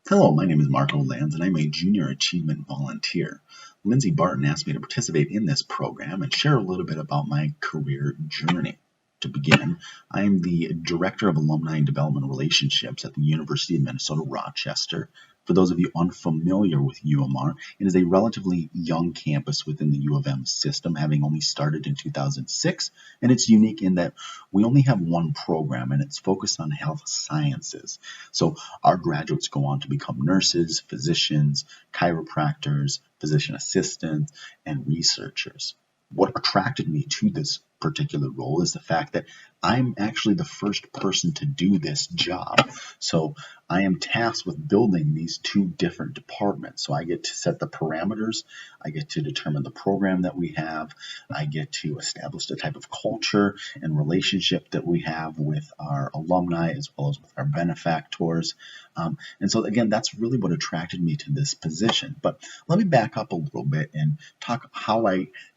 Hello, my name is Marco Lanz, and I'm a Junior Achievement Volunteer. Lindsay Barton asked me to participate in this program and share a little bit about my career journey. To begin, I am the Director of Alumni and Development Relationships at the University of Minnesota, Rochester. For those of you unfamiliar with UMR, it is a relatively young campus within the U of M system, having only started in 2006, and it's unique in that we only have one program, and it's focused on health sciences. So our graduates go on to become nurses, physicians, chiropractors, physician assistants, and researchers. What attracted me to this particular role is the fact that I'm actually the first person to do this job. So I am tasked with building these two different departments. So I get to set the parameters, I get to determine the program that we have, I get to establish the type of culture and relationship that we have with our alumni as well as with our benefactors. And so again, that's really what attracted me to this position. But let me back up a little bit and talk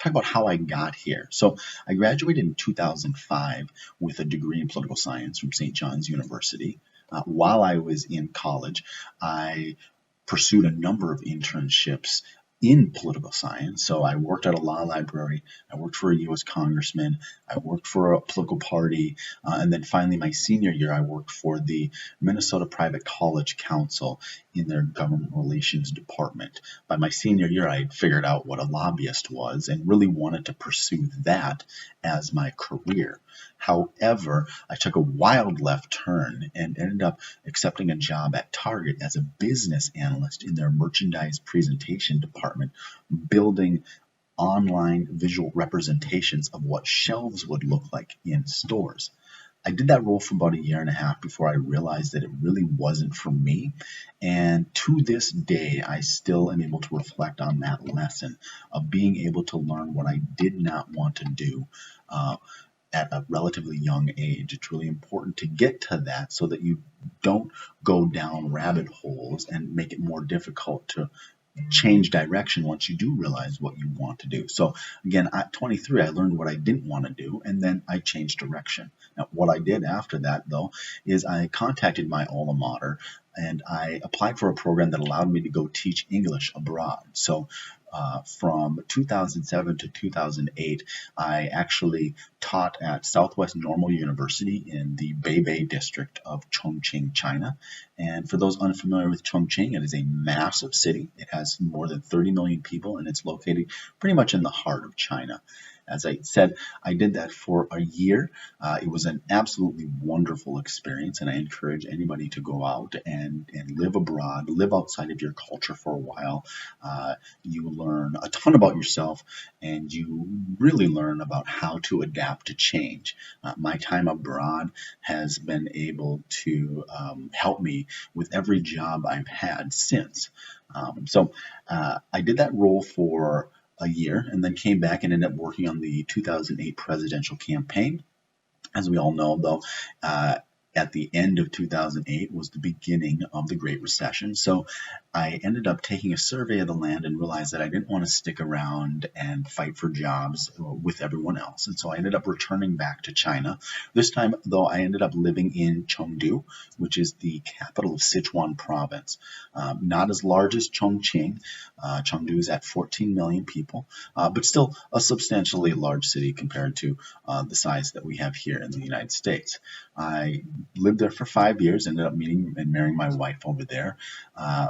about how I got here. So I graduated in 2005 with a degree in political science from St. John's University. While I was in college, I pursued a number of internships in political science. So I worked at a law library, I worked for a U.S. congressman, I worked for a political party, and then finally my senior year I worked for the Minnesota Private College Council in their government relations department. By my senior year I had figured out what a lobbyist was and really wanted to pursue that as my career. However, I took a wild left turn and ended up accepting a job at Target as a business analyst in their merchandise presentation department, building online visual representations of what shelves would look like in stores. I did that role for about a year and a half before I realized that it really wasn't for me. And to this day, I still am able to reflect on that lesson of being able to learn what I did not want to do. At a relatively young age. It's really important to get to that so that you don't go down rabbit holes and make it more difficult to change direction once you do realize what you want to do. So again, at 23, I learned what I didn't want to do, and then I changed direction. Now, what I did after that, though, is I contacted my alma mater, and I applied for a program that allowed me to go teach English abroad. So from 2007 to 2008, I actually taught at Southwest Normal University in the Beibei district of Chongqing, China. And for those unfamiliar with Chongqing, it is a massive city. It has more than 30 million people, and it's located pretty much in the heart of China. As I said, I did that for a year. It was an absolutely wonderful experience, and I encourage anybody to go out and live abroad, live outside of your culture for a while. You learn a ton about yourself, and you really learn about how to adapt to change. My time abroad has been able to help me with every job I've had since. So I did that role for a year and then came back and ended up working on the 2008 presidential campaign. As we all know, though, at the end of 2008 was the beginning of the Great Recession. So I ended up taking a survey of the land and realized that I didn't want to stick around and fight for jobs with everyone else. And so I ended up returning back to China. This time, though, I ended up living in Chengdu, which is the capital of Sichuan province. Not as large as Chongqing. Chengdu is at 14 million people, but still a substantially large city compared to the size that we have here in the United States. I lived there for 5 years, ended up meeting and marrying my wife over there.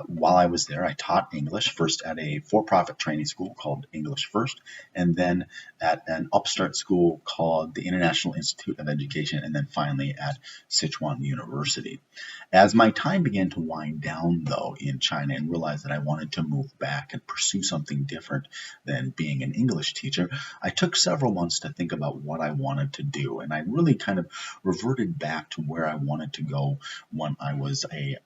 While I was there, I taught English, first at a for-profit training school called English First, and then at an upstart school called the International Institute of Education, and then finally at Sichuan University. As my time began to wind down, though, in China and realized that I wanted to move back and pursue something different than being an English teacher, I took several months to think about what I wanted to do, and I really kind of reverted back to where I wanted to go when I was a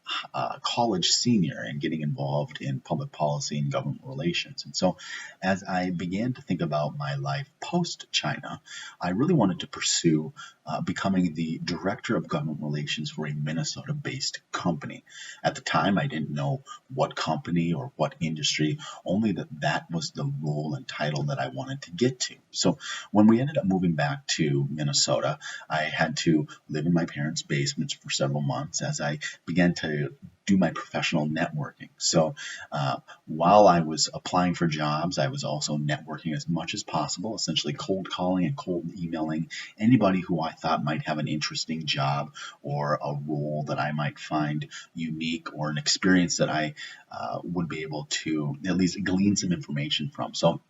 college senior and getting involved in public policy and government relations. And so as I began to think about my life post-China, I really wanted to pursue becoming the director of government relations for a Minnesota-based company. At the time, I didn't know what company or what industry, only that was the role and title that I wanted to get to. So when we ended up moving back to Minnesota, I had to live in my parents' basements for several months as I began to do my professional networking. So while I was applying for jobs, I was also networking as much as possible, essentially cold calling and cold emailing anybody who I thought might have an interesting job or a role that I might find unique or an experience that I would be able to at least glean some information from. So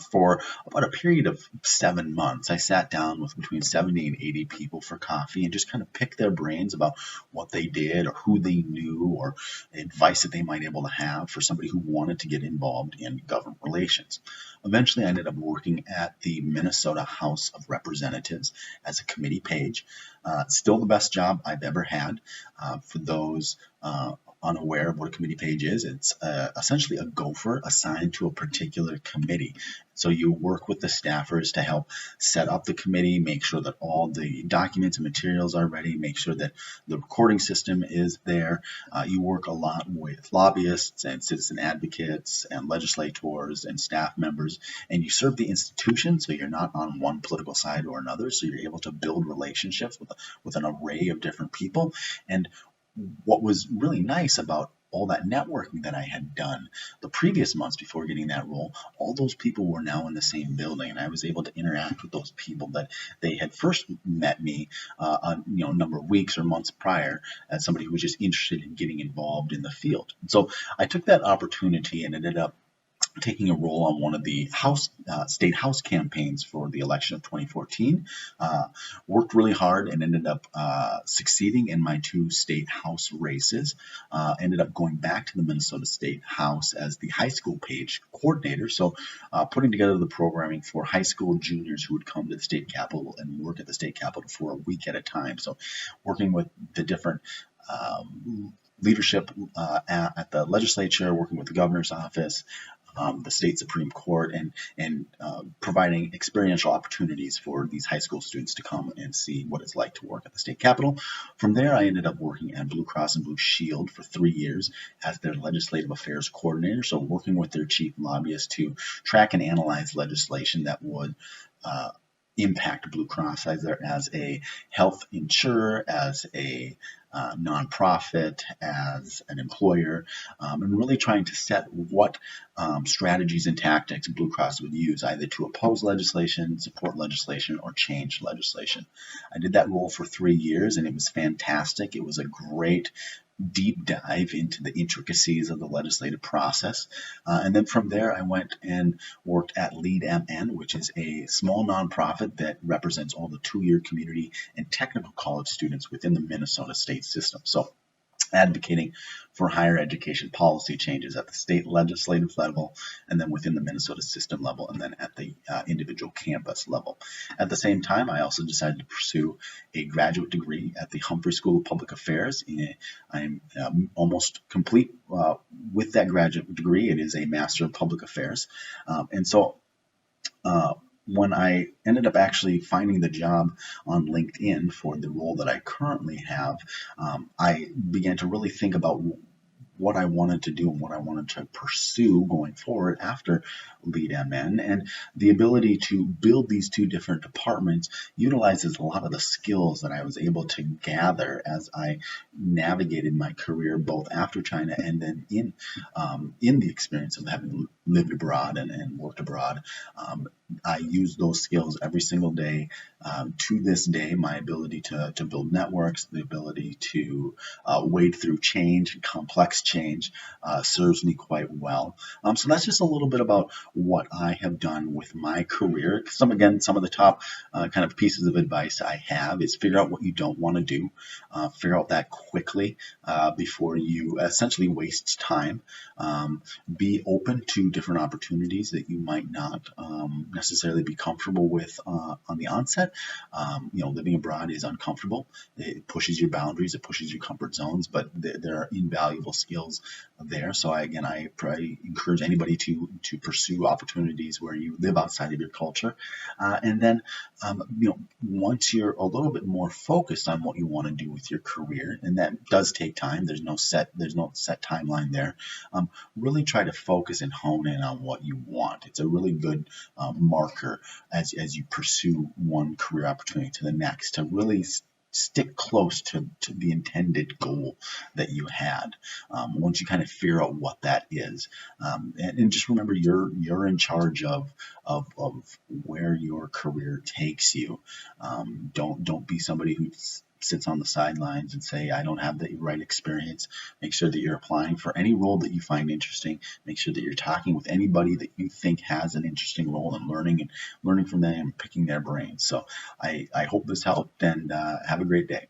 for about a period of 7 months, I sat down with between 70 and 80 people for coffee and just kind of picked their brains about what they did or who they knew or advice that they might be able to have for somebody who wanted to get involved in government relations. Eventually, I ended up working at the Minnesota House of Representatives as a committee page. Still the best job I've ever had. For those unaware of what a committee page is, it's essentially a gopher assigned to a particular committee. So you work with the staffers to help set up the committee, make sure that all the documents and materials are ready, make sure that the recording system is there. You work a lot with lobbyists and citizen advocates and legislators and staff members, and you serve the institution, so you're not on one political side or another, so you're able to build relationships with an array of different people. And what was really nice about all that networking that I had done the previous months before getting that role, all those people were now in the same building, and I was able to interact with those people that they had first met me a number of weeks or months prior as somebody who was just interested in getting involved in the field. And so I took that opportunity and ended up taking a role on one of the state house campaigns for the election of 2014. Worked really hard and ended up succeeding in my 2 state house races. Ended up going back to the Minnesota State House as the high school page coordinator. So putting together the programming for high school juniors who would come to the state capitol and work at the state capitol for a week at a time. So working with the different leadership at the legislature, working with the governor's office, the state Supreme Court, and providing experiential opportunities for these high school students to come and see what it's like to work at the state capitol. From there, I ended up working at Blue Cross and Blue Shield for 3 years as their legislative affairs coordinator, so working with their chief lobbyist to track and analyze legislation that would impact Blue Cross either as a health insurer, as a nonprofit, as an employer, and really trying to set what strategies and tactics Blue Cross would use either to oppose legislation, support legislation, or change legislation. I did that role for 3 years, and it was fantastic. It was a great deep dive into the intricacies of the legislative process. And then from there, I went and worked at Lead MN, which is a small nonprofit that represents all the 2-year community and technical college students within the Minnesota state system. So advocating for higher education policy changes at the state legislative level, and then within the Minnesota system level, and then at the individual campus level. At the same time, I also decided to pursue a graduate degree at the Humphrey School of Public Affairs. I'm almost complete with that graduate degree. It is a Master of Public Affairs. And so when I ended up actually finding the job on LinkedIn for the role that I currently have, I began to really think about what I wanted to do and what I wanted to pursue going forward after Lead MN. And the ability to build these 2 different departments utilizes a lot of the skills that I was able to gather as I navigated my career both after China and then in the experience of having lived abroad and worked abroad. I use those skills every single day. To this day, my ability to build networks, the ability to wade through change, complex change, serves me quite well. So that's just a little bit about what I have done with my career. Some of the top kind of pieces of advice I have is figure out what you don't want to do. Figure out that quickly before you essentially waste time. Be open to different opportunities that you might not necessarily be comfortable with on the onset. Living abroad is uncomfortable. It pushes your boundaries, it pushes your comfort zones, but there are invaluable skills there. So I encourage anybody to pursue opportunities where you live outside of your culture. And then, once you're a little bit more focused on what you want to do with your career, and that does take time. There's no set timeline there. Really try to focus and hone in on what you want. It's a really good marker as you pursue one career opportunity to the next to really stick close to the intended goal that you had. Once you kind of figure out what that is, and just remember you're in charge of where your career takes you. Don't be somebody who sits on the sidelines and say, I don't have the right experience. Make sure that you're applying for any role that you find interesting. Make sure that you're talking with anybody that you think has an interesting role and learning from them and picking their brains. So I hope this helped, and have a great day.